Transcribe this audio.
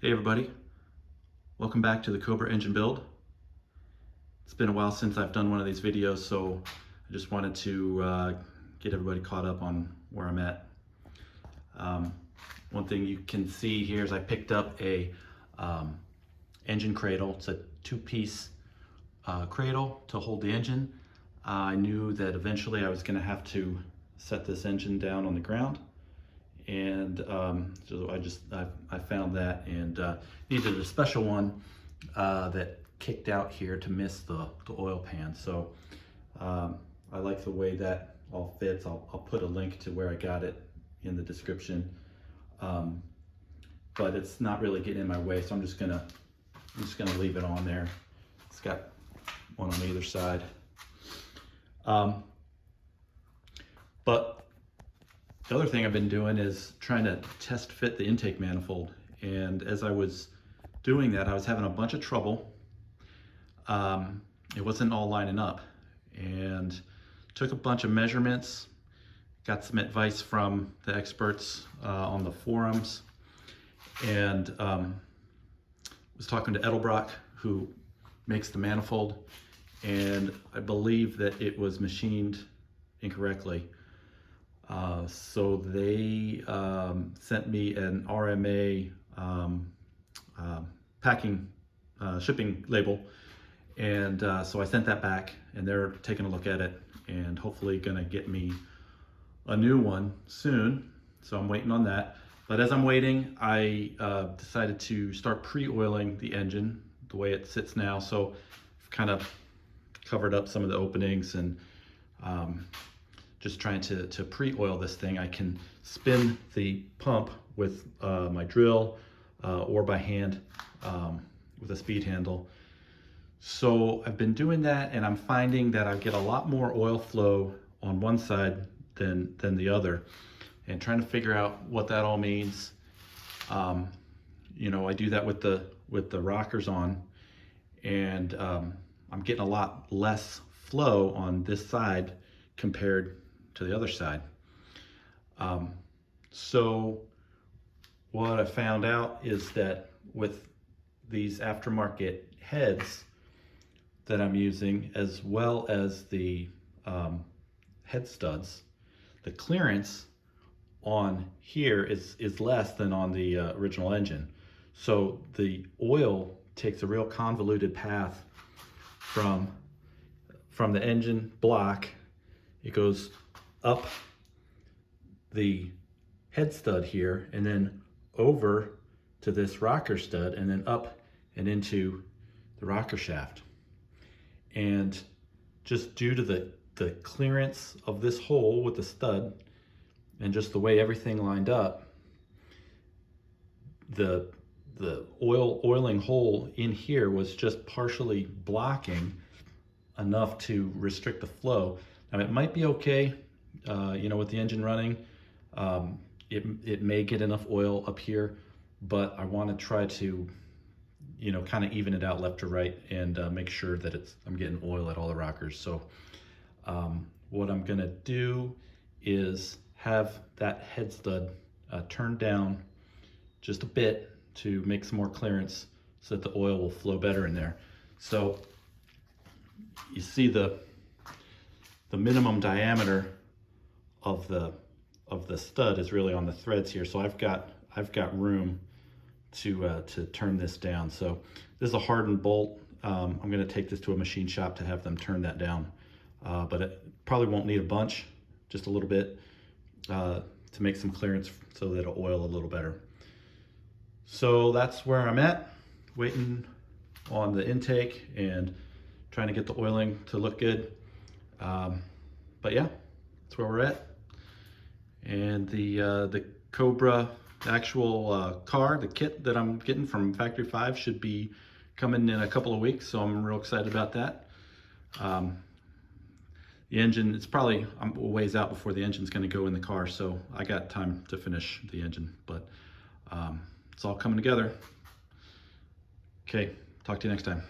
Hey everybody, welcome back to the Cobra engine build. It's been a while since I've done one of these videos, so I just wanted to get everybody caught up on where I'm at. One thing you can see here is I picked up a engine cradle. It's a two-piece cradle to hold the engine. I knew that eventually I was going to have to set this engine down on the ground. And so I found that and needed a special one that kicked out here to miss the oil pan. So I like the way that all fits. I'll put a link to where I got it in the description, but it's not really getting in my way, so I'm just gonna leave it on there. It's got one on either side, but the other thing I've been doing is trying to test fit the intake manifold. And as I was doing that, I was having a bunch of trouble. It wasn't all lining up, and took a bunch of measurements, got some advice from the experts on the forums, and was talking to Edelbrock, who makes the manifold, and I believe that it was machined incorrectly. So they sent me an RMA packing shipping label, and so I sent that back, and they're taking a look at it and hopefully gonna get me a new one soon. So I'm waiting on that. But as I'm waiting, I decided to start pre-oiling the engine the way it sits now. So I've kind of covered up some of the openings and just trying to pre-oil this thing. I can spin the pump with my drill or by hand with a speed handle. So I've been doing that, and I'm finding that I get a lot more oil flow on one side than the other, and trying to figure out what that all means. You know, I do that with the rockers on, and I'm getting a lot less flow on this side compared to the other side. So what I found out is that with these aftermarket heads that I'm using, as well as the head studs, the clearance on here is less than on the original engine. So the oil takes a real convoluted path from the engine block. It goes up the head stud here, and then over to this rocker stud, and then up and into the rocker shaft. And just due to the clearance of this hole with the stud, and just the way everything lined up, the oiling hole in here was just partially blocking enough to restrict the flow. Now it might be okay, you know, with the engine running, it may get enough oil up here, but I want to try to, you know, kind of even it out left to right, and make sure that I'm getting oil at all the rockers. So what I'm gonna do is have that head stud turned down just a bit to make some more clearance so that the oil will flow better in there. So you see the minimum diameter of the stud is really on the threads here. So I've got room to turn this down. So this is a hardened bolt. I'm going to take this to a machine shop to have them turn that down, but it probably won't need a bunch, just a little bit to make some clearance so that it'll oil a little better. So that's where I'm at, waiting on the intake and trying to get the oiling to look good. But yeah, that's where we're at. And the Cobra, the actual car, the kit that I'm getting from Factory 5 should be coming in a couple of weeks, so I'm real excited about that. The engine, it's probably a ways out before the engine's going to go in the car, so I got time to finish the engine, but it's all coming together. Okay, talk to you next time.